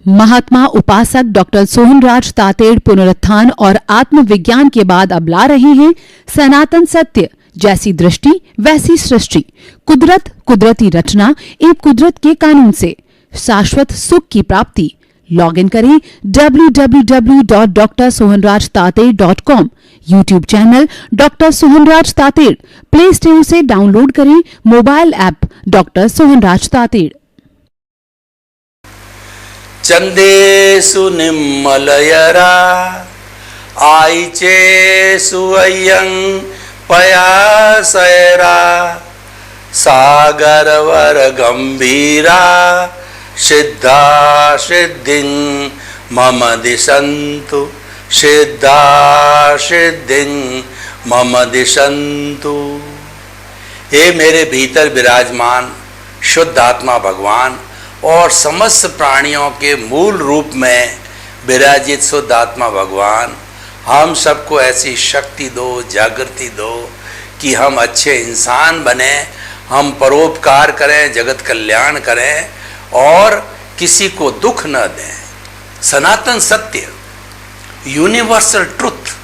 महात्मा उपासक डॉक्टर सोहनराज तातेड़ पुनरुत्थान और आत्मविज्ञान के बाद अब ला रहे हैं सनातन सत्य, जैसी दृष्टि वैसी सृष्टि, कुदरत, कुदरती रचना एवं कुदरत के कानून से शाश्वत सुख की प्राप्ति। लॉगिन करें www.drsohanrajtated.com, YouTube channel doctor Sohanraj Tated, play store से डाउनलोड करें mobile app doctor Sohanraj Tated. चंदेषु निम्मलयरा आईचेषु अय्यं पयासयरा सागरवर गंभीरा सिद्धा सिद्धिं मम दिशन्तु, सिद्धा सिद्धिं मम दिशन्तु। हे मेरे भीतर विराजमान शुद्ध आत्मा भगवान और समस्त प्राणियों के मूल रूप में विराजित शुद्ध आत्मा भगवान, हम सबको ऐसी शक्ति दो, जागृति दो कि हम अच्छे इंसान बने, हम परोपकार करें, जगत कल्याण करें और किसी को दुख न दें। सनातन सत्य, यूनिवर्सल ट्रुथ,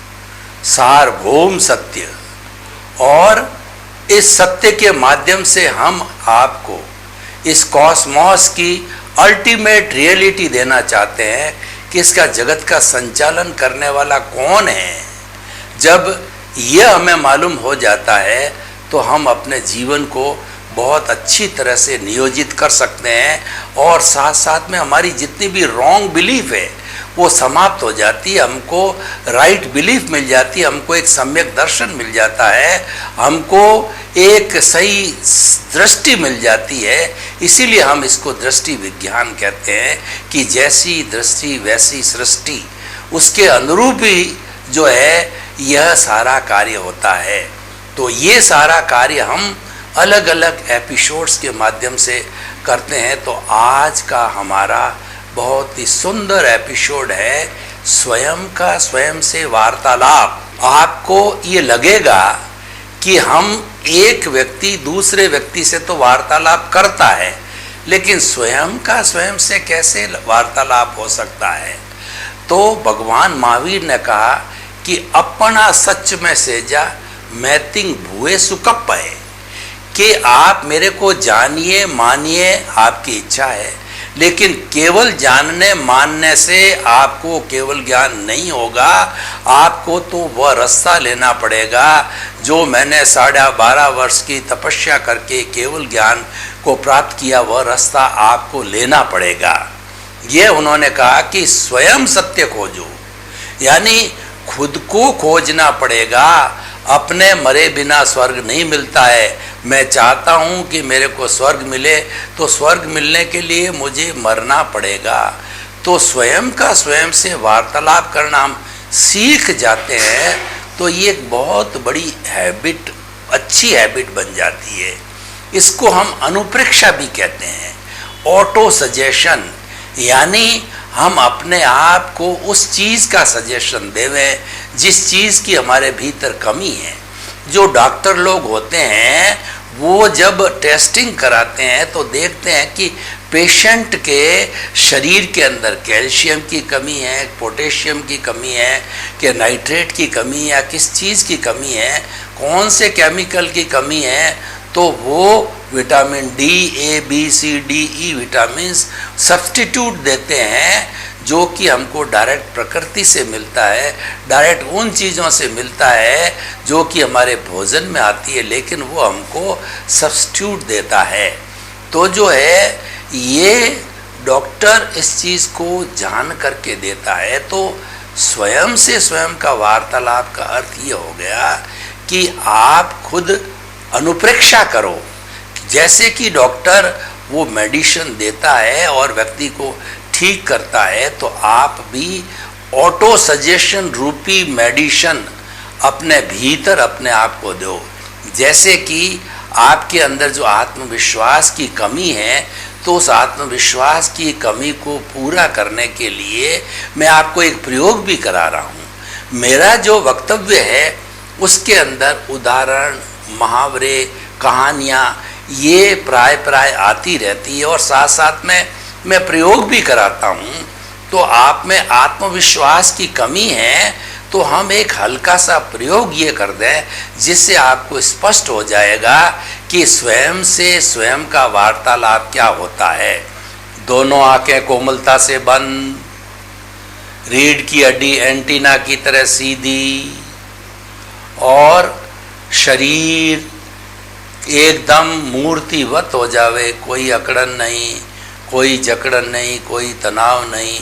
सार्वभौम सत्य, और इस सत्य के माध्यम से हम आपको इस कॉस्मॉस की अल्टीमेट रियलिटी देना चाहते हैं कि इसका जगत का संचालन करने वाला कौन है। जब यह हमें मालूम हो जाता है तो हम अपने जीवन को बहुत अच्छी तरह से नियोजित कर सकते हैं और साथ साथ में हमारी जितनी भी रॉन्ग बिलीफ है वो समाप्त हो जाती है, हमको राइट बिलीफ मिल जाती है, हमको एक सम्यक दर्शन मिल जाता है, हमको एक सही दृष्टि मिल जाती है। इसीलिए हम इसको दृष्टि विज्ञान कहते हैं कि जैसी दृष्टि वैसी सृष्टि, उसके अनुरूप ही जो है यह सारा कार्य होता है। तो ये सारा कार्य हम अलग अलग एपिसोड्स के माध्यम से करते हैं। तो आज का हमारा बहुत ही सुंदर एपिसोड है स्वयं का स्वयं से वार्तालाप। आपको ये लगेगा कि हम एक व्यक्ति दूसरे व्यक्ति से तो वार्तालाप करता है, लेकिन स्वयं का स्वयं से कैसे वार्तालाप हो सकता है। तो भगवान महावीर ने कहा कि अपना सच में सेजा मैतिंग भुए सुकप है, कि आप मेरे को जानिए मानिए, आपकी इच्छा है, लेकिन केवल जानने मानने से आपको केवल ज्ञान नहीं होगा। आपको तो वह रास्ता लेना पड़ेगा जो मैंने 12.5 वर्ष की तपस्या करके केवल ज्ञान को प्राप्त किया, वह रास्ता आपको लेना पड़ेगा। ये उन्होंने कहा कि स्वयं सत्य खोजो, यानी खुद को खोजना पड़ेगा। अपने मरे बिना स्वर्ग नहीं मिलता है। मैं चाहता हूँ कि मेरे को स्वर्ग मिले, तो स्वर्ग मिलने के लिए मुझे मरना पड़ेगा। तो स्वयं का स्वयं से वार्तालाप करना हम सीख जाते हैं तो ये एक बहुत बड़ी हैबिट, अच्छी हैबिट बन जाती है। इसको हम अनुप्रेक्षा भी कहते हैं, ऑटो सजेशन, यानी हम अपने आप को उस चीज़ का सजेशन देवें जिस चीज़ की हमारे भीतर कमी है। जो डॉक्टर लोग होते हैं वो जब टेस्टिंग कराते हैं तो देखते हैं कि पेशेंट के शरीर के अंदर कैल्शियम की कमी है, पोटेशियम की कमी है, कि नाइट्रेट की कमी है, या किस चीज़ की कमी है, कौन से केमिकल की कमी है, तो वो विटामिन डी, ए, बी, सी, डी, ई विटामिन सब्स्टिट्यूट देते हैं जो कि हमको डायरेक्ट प्रकृति से मिलता है, डायरेक्ट उन चीज़ों से मिलता है जो कि हमारे भोजन में आती है, लेकिन वो हमको सब्स्टिट्यूट देता है। तो जो है ये डॉक्टर इस चीज़ को जान करके देता है। तो स्वयं से स्वयं का वार्तालाप का अर्थ ये हो गया कि आप खुद अनुप्रेक्षा करो। जैसे कि डॉक्टर वो मेडिसिन देता है और व्यक्ति को ठीक करता है, तो आप भी ऑटो सजेशन रूपी मेडिसिन अपने भीतर अपने आप को दो। जैसे कि आपके अंदर जो आत्मविश्वास की कमी है, तो उस आत्मविश्वास की कमी को पूरा करने के लिए मैं आपको एक प्रयोग भी करा रहा हूँ। मेरा जो वक्तव्य है उसके अंदर उदाहरण, मुहावरे, कहानियाँ ये प्राय आती रहती है और साथ साथ में मैं प्रयोग भी कराता हूँ, तो आप में आत्मविश्वास की कमी है, तो हम एक हल्का सा प्रयोग ये कर दें जिससे आपको स्पष्ट हो जाएगा कि स्वयं से स्वयं का वार्तालाप क्या होता है। दोनों आंखें कोमलता से बंद, रीढ़ की हड्डी एंटीना की तरह सीधी, और शरीर एकदम मूर्तिवत हो जावे, कोई अकड़न नहीं, कोई जकड़न नहीं, कोई तनाव नहीं।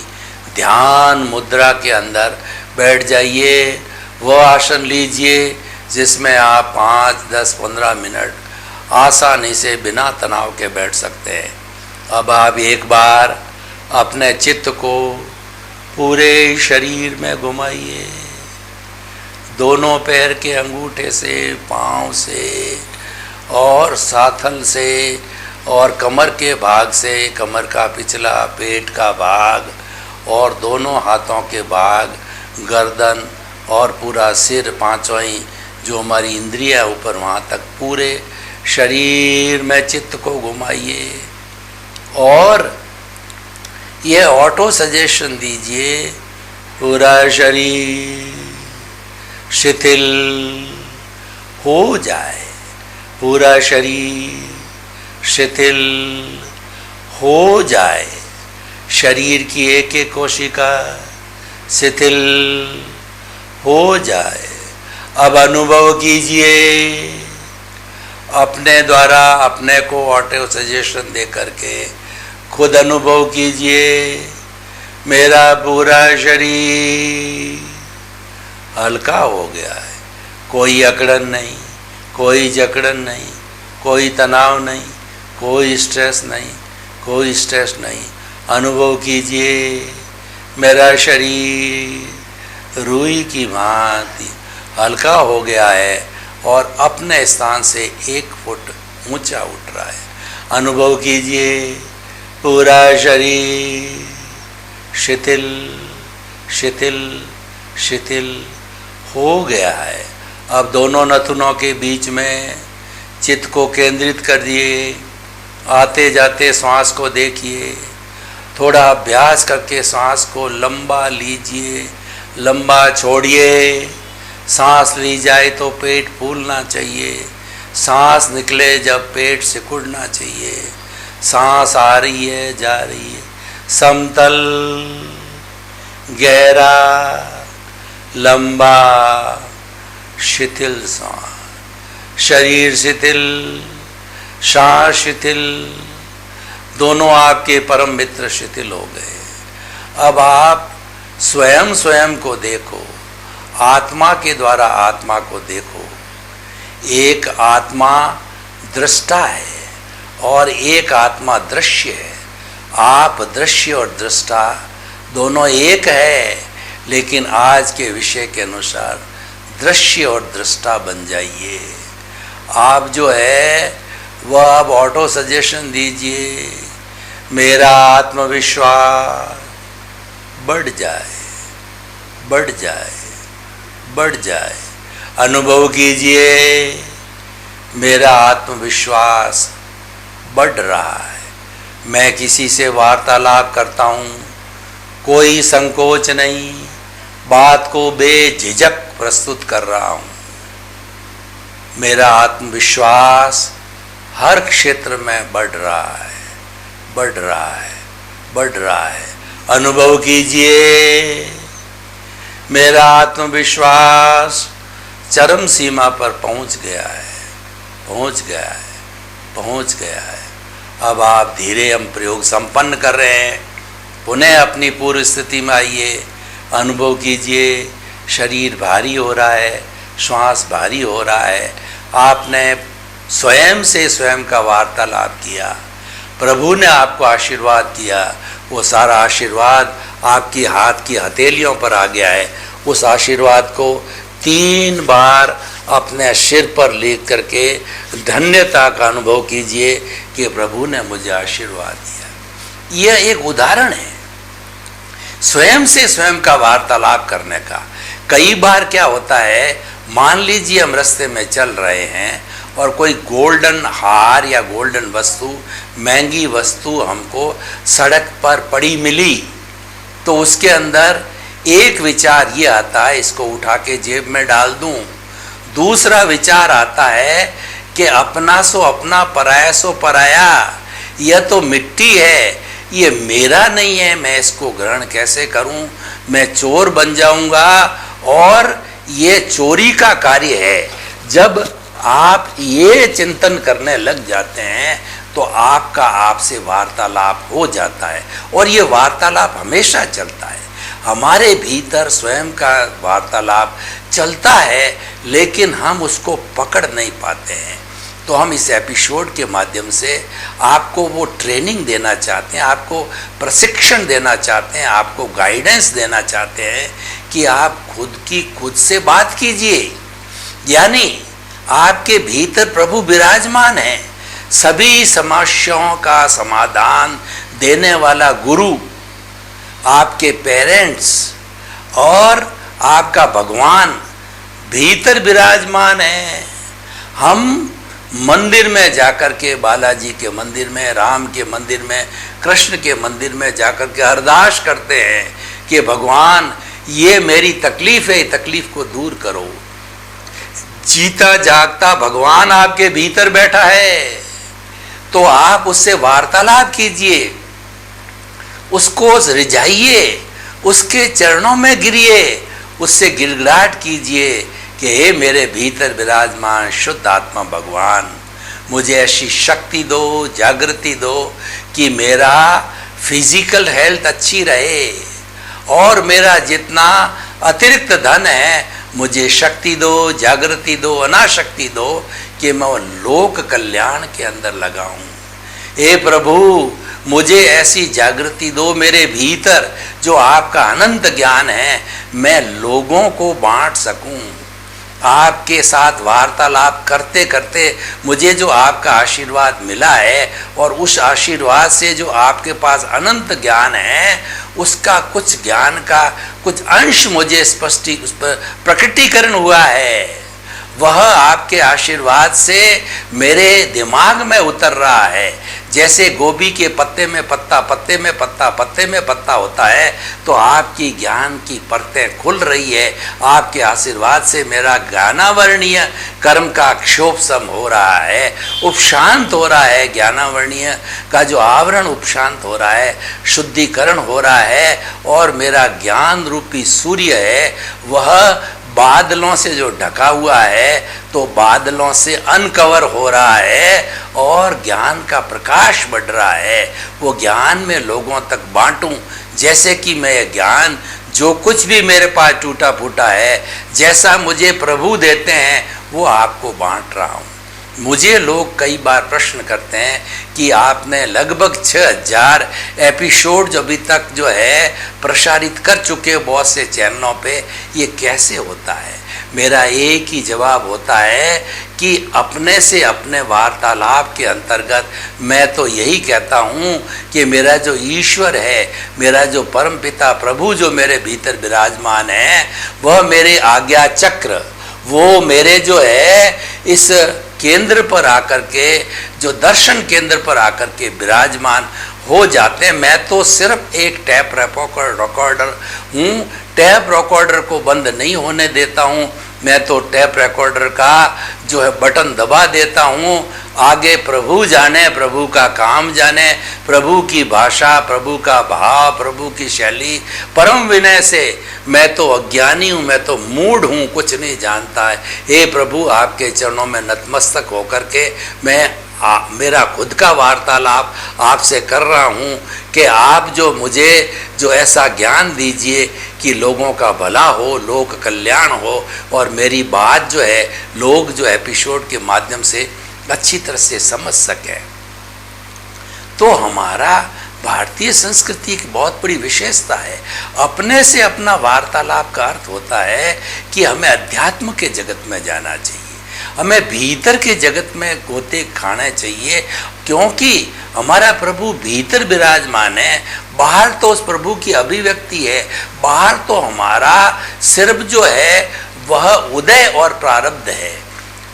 ध्यान मुद्रा के अंदर बैठ जाइए, वो आसन लीजिए जिसमें आप 5, 10, 15 मिनट आसानी से बिना तनाव के बैठ सकते हैं। अब आप एक बार अपने चित्त को पूरे शरीर में घुमाइए, दोनों पैर के अंगूठे से, पाँव से और साथल से और कमर के भाग से, कमर का पिछला, पेट का भाग और दोनों हाथों के भाग, गर्दन और पूरा सिर, पांचों ही जो हमारी इंद्रियां ऊपर वहाँ तक पूरे शरीर में चित्त को घुमाइए और ये ऑटो सजेशन दीजिए, पूरा शरीर शिथिल हो जाए, पूरा शरीर शिथिल हो जाए, शरीर की एक एक कोशिका शिथिल हो जाए। अब अनुभव कीजिए, अपने द्वारा अपने को ऑटो सजेशन दे करके खुद अनुभव कीजिए, मेरा पूरा शरीर हल्का हो गया है, कोई अकड़न नहीं, कोई जकड़न नहीं, कोई तनाव नहीं, कोई स्ट्रेस नहीं, कोई स्ट्रेस नहीं। अनुभव कीजिए, मेरा शरीर रुई की भांति हल्का हो गया है और अपने स्थान से 1 फुट ऊंचा उठ रहा है। अनुभव कीजिए, पूरा शरीर शिथिल शिथिल शिथिल हो गया है। अब दोनों नथुनों के बीच में चित्त को केंद्रित कर दिए, आते जाते श्वास को देखिए, थोड़ा अभ्यास करके सांस को लंबा लीजिए, लंबा छोड़िए। सांस ली जाए तो पेट फूलना चाहिए, सांस निकले जब पेट सिकुड़ना चाहिए। सांस आ रही है, जा रही है, समतल, गहरा, लंबा, शिथिल सांस, शरीर शिथिल, सांस शिथिल, दोनों आपके परम मित्र शिथिल हो गए। अब आप स्वयं स्वयं को देखो, आत्मा के द्वारा आत्मा को देखो। एक आत्मा दृष्टा है और एक आत्मा दृश्य है। आप दृश्य और दृष्टा दोनों एक है, लेकिन आज के विषय के अनुसार दृश्य और दृष्टा बन जाइए। आप जो है वह अब ऑटो सजेशन दीजिए, मेरा आत्मविश्वास बढ़ जाए, बढ़ जाए, बढ़ जाए। अनुभव कीजिए, मेरा आत्मविश्वास बढ़ रहा है। मैं किसी से वार्तालाप करता हूँ, कोई संकोच नहीं, बात को बेझिझक प्रस्तुत कर रहा हूँ। मेरा आत्मविश्वास हर क्षेत्र में बढ़ रहा है, बढ़ रहा है, बढ़ रहा है। अनुभव कीजिए, मेरा आत्मविश्वास चरम सीमा पर पहुंच गया है, पहुंच गया है, पहुंच गया है। अब आप धीरे हम प्रयोग संपन्न कर रहे हैं। पुनः अपनी पूर्व स्थिति में आइए, अनुभव कीजिए, शरीर भारी हो रहा है, श्वास भारी हो रहा है। आपने स्वयं से स्वयं का वार्तालाप किया, प्रभु ने आपको आशीर्वाद किया, वो सारा आशीर्वाद आपकी हाथ की हथेलियों पर आ गया है। उस आशीर्वाद को 3 बार अपने सिर पर लेकर करके धन्यता का अनुभव कीजिए कि प्रभु ने मुझे आशीर्वाद दिया। यह एक उदाहरण है स्वयं से स्वयं का वार्तालाप करने का। कई बार क्या होता है, मान लीजिए हम रास्ते में चल रहे हैं और कोई गोल्डन हार या गोल्डन वस्तु महंगी वस्तु हमको सड़क पर पड़ी मिली तो उसके अंदर एक विचार ये आता है, इसको उठा के जेब में डाल दूं। दूसरा विचार आता है कि अपना सो अपना, पराया सो पराया। यह तो मिट्टी है, ये मेरा नहीं है, मैं इसको ग्रहण कैसे करूं? मैं चोर बन जाऊंगा और ये चोरी का कार्य है। जब आप ये चिंतन करने लग जाते हैं तो आपका आपसे वार्तालाप हो जाता है, और ये वार्तालाप हमेशा चलता है। हमारे भीतर स्वयं का वार्तालाप चलता है, लेकिन हम उसको पकड़ नहीं पाते हैं। तो हम इस एपिसोड के माध्यम से आपको वो ट्रेनिंग देना चाहते हैं, आपको प्रशिक्षण देना चाहते हैं, आपको गाइडेंस देना चाहते हैं कि आप खुद से बात कीजिए। यानी आपके भीतर प्रभु विराजमान है। सभी समस्याओं का समाधान देने वाला गुरु, आपके पेरेंट्स और आपका भगवान भीतर विराजमान है। हम मंदिर में जाकर के, बालाजी के मंदिर में, राम के मंदिर में, कृष्ण के मंदिर में जाकर के अरदास करते हैं कि भगवान ये मेरी तकलीफ है, तकलीफ को दूर करो। जीता जागता भगवान आपके भीतर बैठा है, तो आप उससे वार्तालाप कीजिए, उसको रिझाइए, उसके चरणों में गिरिए, उससे गिड़गिड़ाहट कीजिए कि हे मेरे भीतर विराजमान शुद्ध आत्मा भगवान, मुझे ऐसी शक्ति दो, जागृति दो कि मेरा फिजिकल हेल्थ अच्छी रहे, और मेरा जितना अतिरिक्त धन है मुझे शक्ति दो, जागृति दो, अनाशक्ति दो कि मैं लोक कल्याण के अंदर लगाऊं। हे प्रभु, मुझे ऐसी जागृति दो मेरे भीतर, जो आपका अनंत ज्ञान है मैं लोगों को बांट सकूं। आपके साथ वार्तालाप करते करते मुझे जो आपका आशीर्वाद मिला है, और उस आशीर्वाद से जो आपके पास अनंत ज्ञान है, उसका कुछ ज्ञान का कुछ अंश मुझे उस पर प्रकटीकरण हुआ है। वह आपके आशीर्वाद से मेरे दिमाग में उतर रहा है। जैसे गोभी के पत्ते में पत्ता, पत्ते में पत्ता, पत्ते में पत्ता होता है, तो आपकी ज्ञान की परतें खुल रही है। आपके आशीर्वाद से मेरा ज्ञानावर्णीय कर्म का क्षोभसम हो रहा है, उपशांत हो रहा है। ज्ञानावर्णीय का जो आवरण उपशांत हो रहा है, शुद्धिकरण हो रहा है, और मेरा ज्ञान रूपी सूर्य है वह बादलों से जो ढका हुआ है, तो बादलों से अनकवर हो रहा है, और ज्ञान का प्रकाश बढ़ रहा है। वो ज्ञान में लोगों तक बांटूं, जैसे कि मैं ज्ञान जो कुछ भी मेरे पास टूटा फूटा है, जैसा मुझे प्रभु देते हैं वो आपको बांट रहा हूँ। मुझे लोग कई बार प्रश्न करते हैं कि आपने लगभग 6000 एपिसोड जो अभी तक जो है प्रसारित कर चुके बहुत से चैनलों पे, ये कैसे होता है? मेरा एक ही जवाब होता है कि अपने से अपने वार्तालाप के अंतर्गत मैं तो यही कहता हूँ कि मेरा जो ईश्वर है, मेरा जो परम पिता प्रभु जो मेरे भीतर विराजमान है, वह मेरे आज्ञा चक्र, वो मेरे जो है इस केंद्र पर आकर के, जो दर्शन केंद्र पर आकर के विराजमान हो जाते हैं। मैं तो सिर्फ एक टैप रिकॉर्डर हूँ, टैप रिकॉर्डर को बंद नहीं होने देता हूँ। मैं तो टैप रिकॉर्डर का जो है बटन दबा देता हूँ। आगे प्रभु जाने, प्रभु का काम जाने, प्रभु की भाषा, प्रभु का भाव, प्रभु की शैली। परम विनय से मैं तो अज्ञानी हूँ, मैं तो मूढ़ हूँ, कुछ नहीं जानता है। हे प्रभु, आपके चरणों में नतमस्तक होकर के मैं मेरा खुद का वार्तालाप आपसे कर रहा हूँ कि आप जो मुझे जो ऐसा ज्ञान दीजिए कि लोगों का भला हो, लोक कल्याण हो, और मेरी बात जो है लोग जो एपिसोड के माध्यम से अच्छी तरह से समझ सकें। तो हमारा भारतीय संस्कृति की बहुत बड़ी विशेषता है। अपने से अपना वार्तालाप का अर्थ होता है कि हमें अध्यात्म के जगत में जाना चाहिए, हमें भीतर के जगत में गोते खाने चाहिए, क्योंकि हमारा प्रभु भीतर विराजमान है। बाहर तो उस प्रभु की अभिव्यक्ति है, बाहर तो हमारा सिर्फ जो है वह उदय और प्रारब्ध है।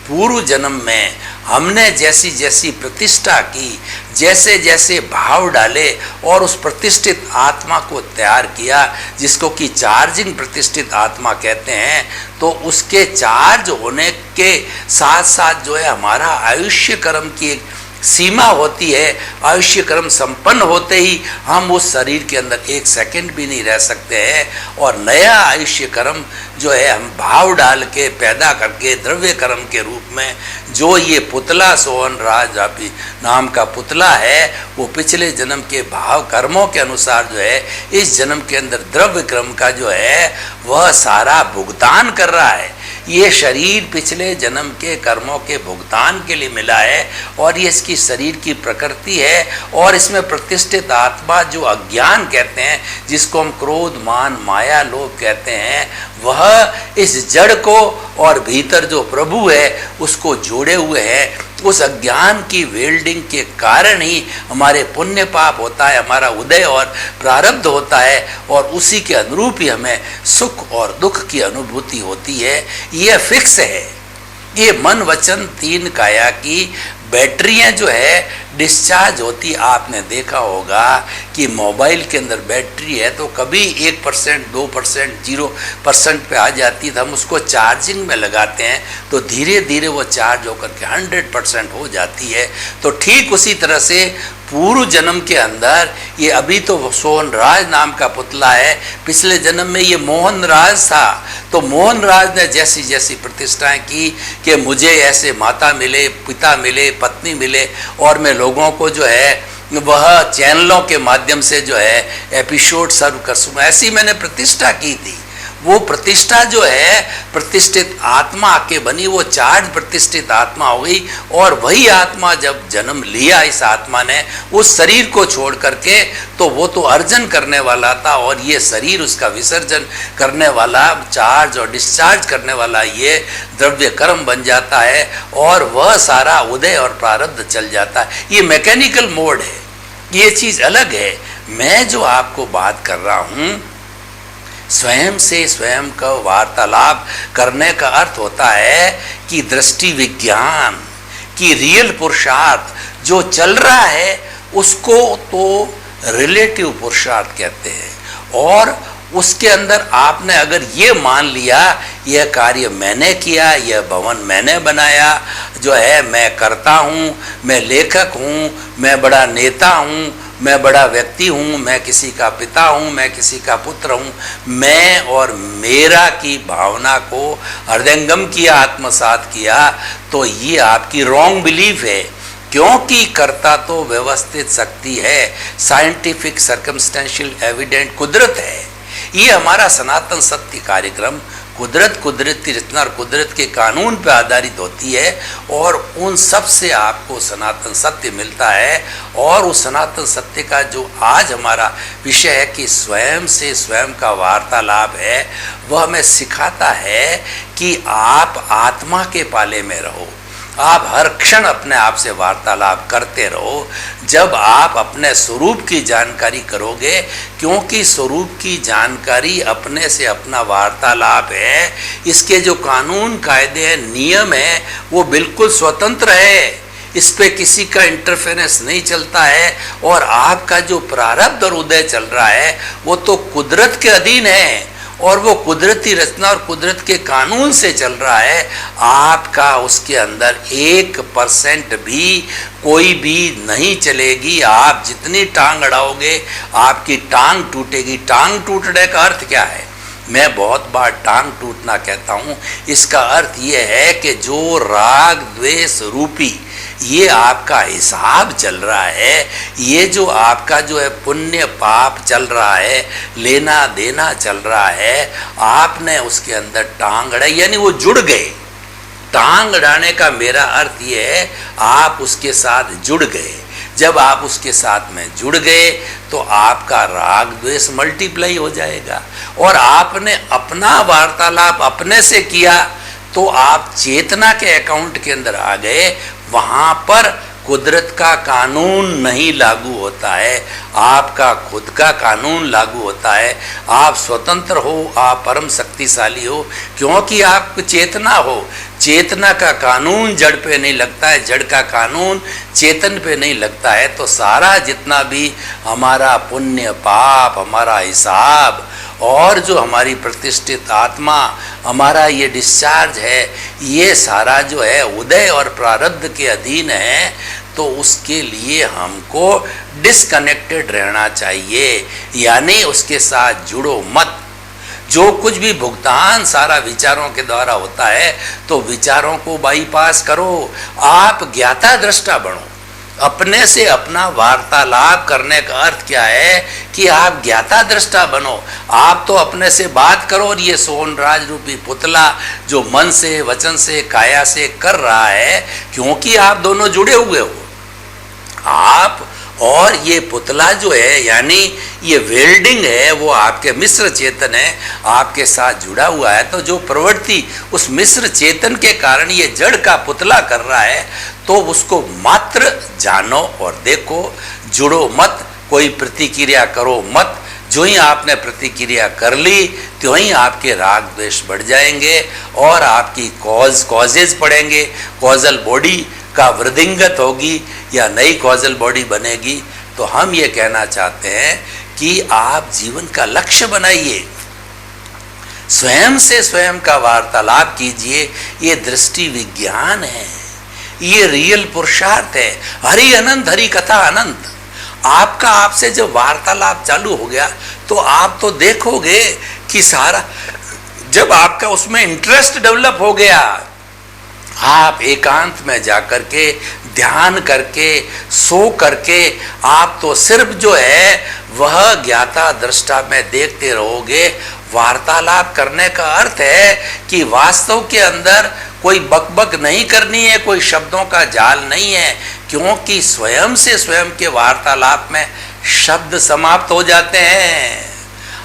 पूर्व जन्म में हमने जैसी जैसी प्रतिष्ठा की, जैसे जैसे भाव डाले और उस प्रतिष्ठित आत्मा को तैयार किया, जिसको कि चार्जिंग प्रतिष्ठित आत्मा कहते हैं, तो उसके चार्ज होने के साथ साथ जो है हमारा आयुष्य कर्म की एक सीमा होती है। आयुष्य कर्म संपन्न होते ही हम उस शरीर के अंदर एक सेकंड भी नहीं रह सकते हैं, और नया आयुष्य कर्म जो है हम भाव डाल के पैदा करके द्रव्य कर्म के रूप में, जो ये पुतला सोहन राज नाम का पुतला है, वो पिछले जन्म के भाव कर्मों के अनुसार जो है इस जन्म के अंदर द्रव्य कर्म का जो है वह सारा भुगतान कर रहा है। ये शरीर पिछले जन्म के कर्मों के भुगतान के लिए मिला है, और ये इसकी शरीर की प्रकृति है। और इसमें प्रतिष्ठित आत्मा जो अज्ञान कहते हैं, जिसको हम क्रोध मान माया लोभ कहते हैं, वह इस जड़ को और भीतर जो प्रभु है उसको जोड़े हुए है। उस अज्ञान की वेल्डिंग के कारण ही हमारे पुण्य पाप होता है, हमारा उदय और प्रारब्ध होता है, और उसी के अनुरूप ही हमें सुख और दुख की अनुभूति होती है। ये फिक्स है। ये मन वचन तीन काया की बैटरियां जो है डिस्चार्ज होती। आपने देखा होगा कि मोबाइल के अंदर बैटरी है तो कभी 1%, 2%, 0% पे आ जाती है, तो हम उसको चार्जिंग में लगाते हैं तो धीरे धीरे वो चार्ज होकर के 100% हो जाती है। तो ठीक उसी तरह से पूर्व जन्म के अंदर ये अभी तो सोहन राज नाम का पुतला है, पिछले जन्म में ये मोहन राज था। तो मोहन राज ने जैसी जैसी प्रतिष्ठाएं की कि मुझे ऐसे माता मिले, पिता मिले, पत्नी मिले, और मैं लोगों को जो है वह चैनलों के माध्यम से जो है एपिसोड सर्व कर सकूं, ऐसी मैंने प्रतिष्ठा की थी। वो प्रतिष्ठा जो है प्रतिष्ठित आत्मा आके बनी, वो चार्ज प्रतिष्ठित आत्मा हो गई। और वही आत्मा जब जन्म लिया इस आत्मा ने उस शरीर को छोड़ करके, तो वो तो अर्जन करने वाला था, और ये शरीर उसका विसर्जन करने वाला, चार्ज और डिस्चार्ज करने वाला ये द्रव्य कर्म बन जाता है, और वह सारा उदय और प्रारब्ध चल जाता है। ये मैकेनिकल मोड है, ये चीज़ अलग है। मैं जो आपको बात कर रहा हूँ, स्वयं से स्वयं का वार्तालाप करने का अर्थ होता है कि दृष्टि विज्ञान की रियल पुरुषार्थ जो चल रहा है उसको तो रिलेटिव पुरुषार्थ कहते हैं। और उसके अंदर आपने अगर ये मान लिया यह कार्य मैंने किया, यह भवन मैंने बनाया, जो है मैं करता हूँ, मैं लेखक हूँ, मैं बड़ा नेता हूँ, मैं बड़ा व्यक्ति हूँ, मैं किसी का पिता हूँ, मैं किसी का पुत्र हूँ, मैं और मेरा की भावना को हृदयंगम किया, आत्मसात किया, तो ये आपकी रॉन्ग बिलीफ है। क्योंकि कर्ता तो व्यवस्थित शक्ति है, साइंटिफिक सर्कमस्टेंशियल एविडेंट कुदरत है। ये हमारा सनातन सत्य कार्यक्रम कुदरत, कुदरती रचना और कुदरत के कानून पर आधारित होती है, और उन सब से आपको सनातन सत्य मिलता है। और उस सनातन सत्य का जो आज हमारा विषय है कि स्वयं से स्वयं का वार्तालाप है, वह हमें सिखाता है कि आप आत्मा के पाले में रहो, आप हर क्षण अपने आप से वार्तालाप करते रहो। जब आप अपने स्वरूप की जानकारी करोगे, क्योंकि स्वरूप की जानकारी अपने से अपना वार्तालाप है, इसके जो कानून कायदे हैं, नियम हैं, वो बिल्कुल स्वतंत्र है, इस पे किसी का इंटरफेरेंस नहीं चलता है। और आपका जो प्रारब्ध और उदय चल रहा है वो तो कुदरत के अधीन है, और वो कुदरती रचना और कुदरत के कानून से चल रहा है। आपका उसके अंदर 1% भी कोई भी नहीं चलेगी। आप जितनी टांग अड़ाओगे आपकी टांग टूटेगी। टांग टूटने का अर्थ क्या है? मैं बहुत बार टांग टूटना कहता हूँ, इसका अर्थ ये है कि जो राग द्वेष रूपी ये आपका हिसाब चल रहा है, ये जो आपका जो है पुण्य पाप चल रहा है, लेना देना चल रहा है, आपने उसके अंदर टांग अड़ाई, यानी वो जुड़ गए। टांग अड़ाने का मेरा अर्थ ये है आप उसके साथ जुड़ गए। जब आप उसके साथ में जुड़ गए तो आपका राग द्वेष मल्टीप्लाई हो जाएगा, और आपने अपना वार्तालाप अपने से किया तो आप चेतना के अकाउंट के अंदर आ गए। वहाँ पर कुदरत का कानून नहीं लागू होता है, आपका खुद का कानून लागू होता है। आप स्वतंत्र हो, आप परम शक्तिशाली हो, क्योंकि आप चेतना हो। चेतना का कानून जड़ पे नहीं लगता है, जड़ का कानून चेतन पे नहीं लगता है। तो सारा जितना भी हमारा पुण्य पाप, हमारा हिसाब और जो हमारी प्रतिष्ठित आत्मा, हमारा ये डिस्चार्ज है, ये सारा जो है उदय और प्रारब्ध के अधीन है। तो उसके लिए हमको डिस्कनेक्टेड रहना चाहिए, यानी उसके साथ जुड़ो मत। जो कुछ भी भुगतान सारा विचारों के द्वारा होता है, तो विचारों को बाईपास करो। आप ज्ञाता दृष्टा बनो। अपने से अपना वार्तालाप करने का अर्थ क्या है कि आप ज्ञाता दृष्टा बनो। आप तो अपने से बात करो, और ये सोहनराज रूपी पुतला जो मन से, वचन से, काया से कर रहा है, क्योंकि आप दोनों जुड़े हुए हो। आप और ये पुतला जो है, यानी ये वेल्डिंग है, वो आपके मिश्र चेतन है, आपके साथ जुड़ा हुआ है। तो जो प्रवृत्ति उस मिश्र चेतन के कारण ये जड़ का पुतला कर रहा है, तो उसको मात्र जानो और देखो, जुड़ो मत, कोई प्रतिक्रिया करो मत। जो ही आपने प्रतिक्रिया कर ली, त्यों ही आपके राग द्वेष बढ़ जाएंगे और आपकी कॉजेज पड़ेंगे। कॉजल बॉडी का वृद्धिंगत होगी या नई कॉजल बॉडी बनेगी। तो हम ये कहना चाहते हैं कि आप जीवन का लक्ष्य बनाइए, स्वयं से स्वयं का वार्तालाप कीजिए। ये दृष्टि विज्ञान है, ये रियल पुरुषार्थ है। हरि अनंत, हरि कथा अनंत। आपका आपसे जब वार्तालाप चालू हो गया, तो आप तो देखोगे कि सारा, जब आपका उसमें इंटरेस्ट डेवलप हो गया, आप एकांत में जाकर के ध्यान करके, सो करके, आप तो सिर्फ जो है वह ज्ञाता दृष्टा में देखते रहोगे। वार्तालाप करने का अर्थ है कि वास्तव के अंदर कोई बकबक नहीं करनी है, कोई शब्दों का जाल नहीं है, क्योंकि स्वयं से स्वयं के वार्तालाप में शब्द समाप्त हो जाते हैं।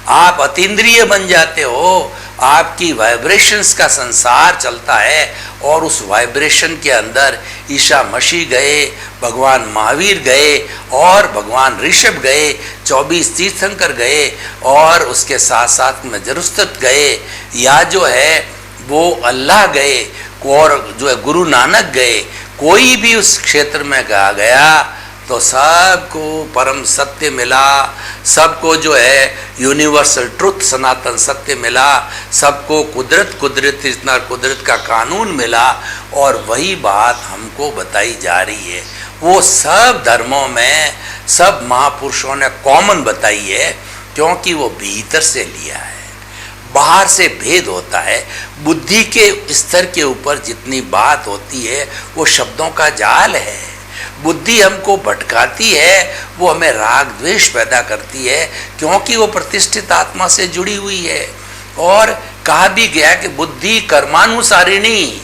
आप अतीन्द्रिय बन जाते हो, आपकी वाइब्रेशंस का संसार चलता है, और उस वाइब्रेशन के अंदर ईशा मसीह गए, भगवान महावीर गए, और भगवान ऋषभ गए, 24 तीर्थंकर गए, और उसके साथ साथ में जरुस्तत गए, या जो है वो अल्लाह गए, और जो है गुरु नानक गए। कोई भी उस क्षेत्र में गया तो सबको परम सत्य मिला, सबको जो है यूनिवर्सल ट्रुथ, सनातन सत्य मिला, सबको कुदरत इतना कुदरत का कानून मिला। और वही बात हमको बताई जा रही है, वो सब धर्मों में सब महापुरुषों ने कॉमन बताई है, क्योंकि वो भीतर से लिया है। बाहर से भेद होता है। बुद्धि के स्तर के ऊपर जितनी बात होती है, वो शब्दों का जाल है। बुद्धि हमको भटकाती है, वो हमें राग द्वेष पैदा करती है, क्योंकि वो प्रतिष्ठित आत्मा से जुड़ी हुई है। और कहा भी गया कि बुद्धि कर्मानुसारिणी,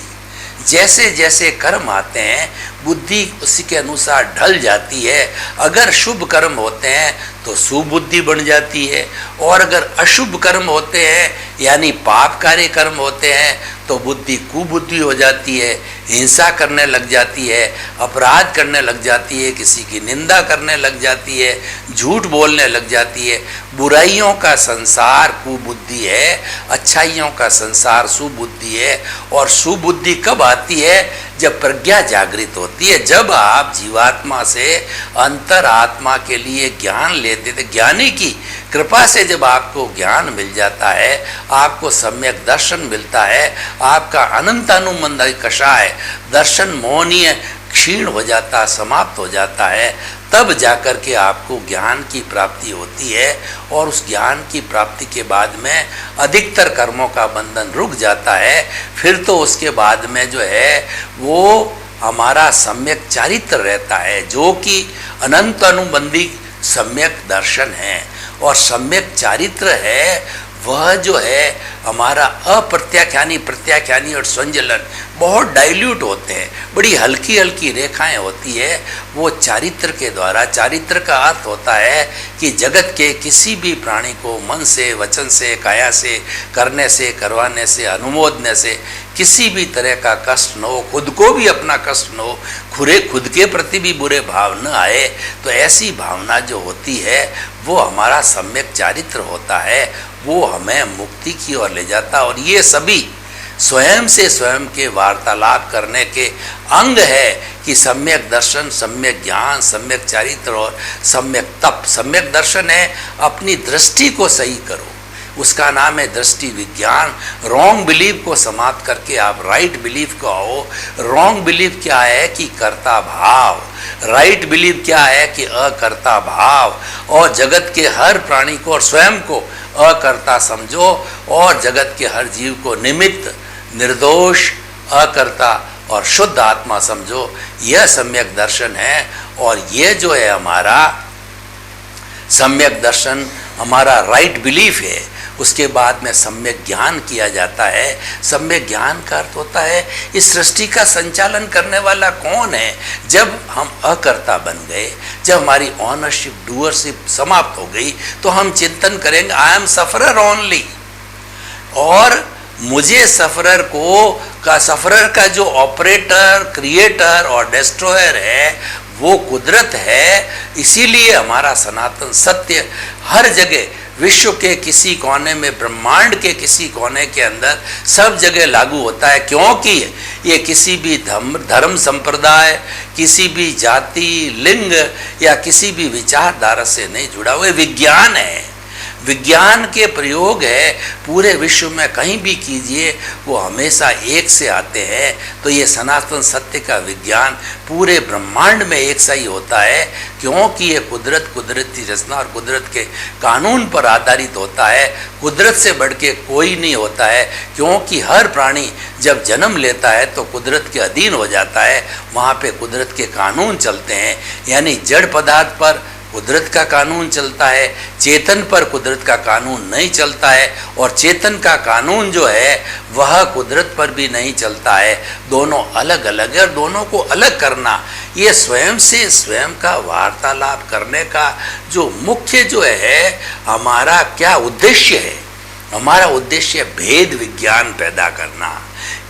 जैसे जैसे कर्म आते हैं, बुद्धि उसी के अनुसार ढल जाती है। अगर शुभ कर्म होते हैं तो सुबुद्धि बन जाती है, और अगर अशुभ कर्म होते हैं, यानी पापकारी कर्म होते हैं, तो बुद्धि कुबुद्धि हो जाती है, हिंसा करने लग जाती है, अपराध करने लग जाती है, किसी की निंदा करने लग जाती है, झूठ बोलने लग जाती है। बुराइयों का संसार कुबुद्धि है, अच्छाइयों का संसार सुबुद्धि है। और सुबुद्धि कब आती है? जब प्रज्ञा जागृत होती है, जब आप जीवात्मा से अंतर आत्मा के लिए ज्ञान लेते थे। ज्ञानी की कृपा से जब आपको ज्ञान मिल जाता है, आपको सम्यक दर्शन मिलता है, आपका अनंतानुबंध कषाय दर्शन मोहनीय क्षीण हो जाता, समाप्त हो जाता है, तब जाकर के आपको ज्ञान की प्राप्ति होती है। और उस ज्ञान की प्राप्ति के बाद में अधिकतर कर्मों का बंधन रुक जाता है। फिर तो उसके बाद में जो है वो हमारा सम्यक चारित्र रहता है, जो कि अनंत अनुबंधी सम्यक दर्शन है। और सम्यक चारित्र है वह जो है हमारा अप्रत्याख्यानी, प्रत्याख्यानी और संजलन बहुत डाइल्यूट होते हैं, बड़ी हल्की हल्की रेखाएं होती है। वो चारित्र के द्वारा, चारित्र का अर्थ होता है कि जगत के किसी भी प्राणी को मन से, वचन से, काया से, करने से, करवाने से, अनुमोदने से किसी भी तरह का कष्ट न हो, खुद को भी अपना कष्ट न हो, खुद के प्रति भी बुरे भाव न आए। तो ऐसी भावना जो होती है वो हमारा सम्यक चारित्र होता है, वो हमें मुक्ति की ओर ले जाता है। और ये सभी स्वयं से स्वयं के वार्तालाप करने के अंग है कि सम्यक दर्शन, सम्यक ज्ञान, सम्यक चारित्र और सम्यक तप। सम्यक दर्शन है अपनी दृष्टि को सही करो, उसका नाम है दृष्टि विज्ञान। रॉन्ग बिलीव को समाप्त करके आप राइट बिलीव को आओ। रॉन्ग बिलीव क्या है कि कर्ता भाव, राइट बिलीव क्या है कि अकर्ता भाव। और जगत के हर प्राणी को और स्वयं को अकर्ता समझो और जगत के हर जीव को निमित्त, निर्दोष, अकर्ता और शुद्ध आत्मा समझो। यह सम्यक दर्शन है। और यह जो है हमारा सम्यक दर्शन, हमारा राइट बिलीफ है। उसके बाद में सम्यक ज्ञान किया जाता है। सम्यक ज्ञान का अर्थ होता है इस सृष्टि का संचालन करने वाला कौन है। जब हम अकर्ता बन गए, जब हमारी ऑनरशिप, डूअरशिप समाप्त हो गई, तो हम चिंतन करेंगे आई एम सफरर ओनली। और मुझे सफरर का जो ऑपरेटर, क्रिएटर और डिस्ट्रॉयर है वो कुदरत है। इसीलिए हमारा सनातन सत्य हर जगह, विश्व के किसी कोने में, ब्रह्मांड के किसी कोने के अंदर, सब जगह लागू होता है। क्योंकि ये किसी भी धर्म संप्रदाय, किसी भी जाति, लिंग या किसी भी विचारधारा से नहीं जुड़ा हुआ, विज्ञान है। विज्ञान के प्रयोग है पूरे विश्व में कहीं भी कीजिए, वो हमेशा एक से आते हैं। तो ये सनातन सत्य का विज्ञान पूरे ब्रह्मांड में एक सा ही होता है, क्योंकि ये कुदरत, कुदरती रचना और कुदरत के कानून पर आधारित होता है। कुदरत से बढ़ के कोई नहीं होता है, क्योंकि हर प्राणी जब जन्म लेता है तो कुदरत के अधीन हो जाता है। वहाँ पे कुदरत के कानून चलते हैं, यानी जड़ पदार्थ पर कुदरत का कानून चलता है, चेतन पर कुदरत का कानून नहीं चलता है। और चेतन का कानून जो है वह कुदरत पर भी नहीं चलता है। दोनों अलग अलग है। और दोनों को अलग करना, ये स्वयं से स्वयं का वार्तालाप करने का जो मुख्य जो है हमारा क्या उद्देश्य है। हमारा उद्देश्य भेद विज्ञान पैदा करना,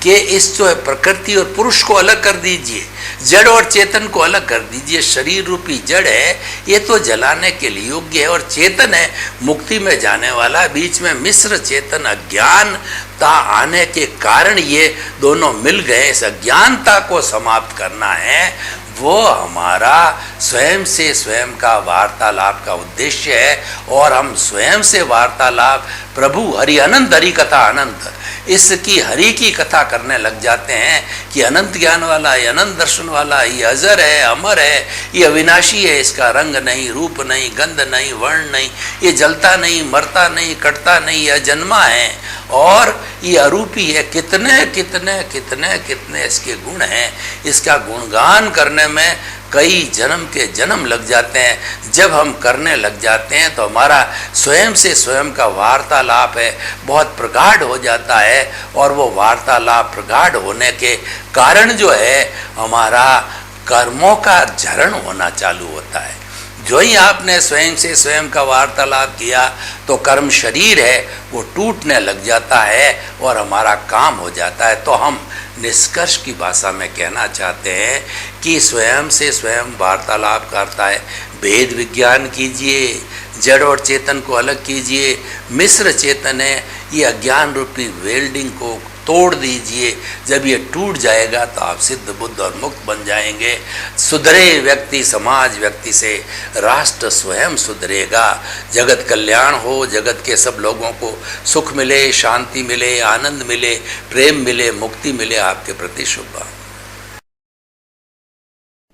कि इस जो है प्रकृति और पुरुष को अलग कर दीजिए, जड़ और चेतन को अलग कर दीजिए। शरीर रूपी जड़ है, ये तो जलाने के लिए योग्य है, और चेतन है मुक्ति में जाने वाला। बीच में मिश्र चेतन अज्ञानता आने के कारण ये दोनों मिल गए। इस अज्ञानता को समाप्त करना है, वो हमारा स्वयं से स्वयं का वार्तालाप का उद्देश्य है। और हम स्वयं से वार्तालाप, प्रभु हरि अनंत, हरि कथा अनंत, इसकी हरि की कथा करने लग जाते हैं कि अनंत ज्ञान वाला, ये अनंत दर्शन वाला, ये अजर है, अमर है, ये अविनाशी है, इसका रंग नहीं, रूप नहीं, गंध नहीं, वर्ण नहीं, ये जलता नहीं, मरता नहीं, कटता नहीं, यह जन्मा है और ये अरूपी है। कितने कितने कितने कितने इसके गुण हैं। इसका गुणगान करने में कई जन्म के जन्म लग जाते हैं। जब हम करने लग जाते हैं तो हमारा स्वयं से स्वयं का वार्तालाप है बहुत प्रगाढ़ हो जाता है। और वो वार्तालाप प्रगाढ़ होने के कारण जो है हमारा कर्मों का झरण होना चालू होता है। जो ही आपने स्वयं से स्वयं का वार्तालाप किया तो कर्म शरीर है वो टूटने लग जाता है और हमारा काम हो जाता है। तो हम निष्कर्ष की भाषा में कहना चाहते हैं कि स्वयं से स्वयं वार्तालाप करता है। भेद विज्ञान कीजिए, जड़ और चेतन को अलग कीजिए। मिश्र चेतन है, ये अज्ञान रूपी वेल्डिंग को तोड़ दीजिए। जब ये टूट जाएगा तो आप सिद्ध, बुद्ध और मुक्त बन जाएंगे। सुधरे व्यक्ति समाज, व्यक्ति से राष्ट्र स्वयं सुधरेगा। जगत कल्याण हो, जगत के सब लोगों को सुख मिले, शांति मिले, आनंद मिले, प्रेम मिले, मुक्ति मिले। आपके प्रति शुभ।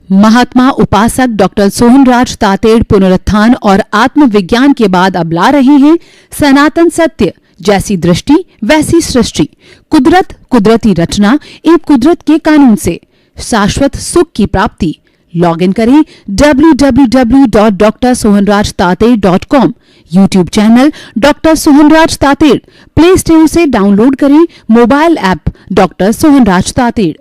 महात्मा उपासक डॉक्टर सोहनराज तातेड़ पुनरुत्थान और आत्मविज्ञान के बाद अब ला रहे हैं सनातन सत्य, जैसी दृष्टि वैसी सृष्टि, कुदरत, कुदरती रचना एवं कुदरत के कानून से शाश्वत सुख की प्राप्ति। लॉग इन करें www.drsohanrajtated.com YouTube channel doctor Sohanraj Tated, play store से डाउनलोड करें mobile app doctor Sohanraj Tated.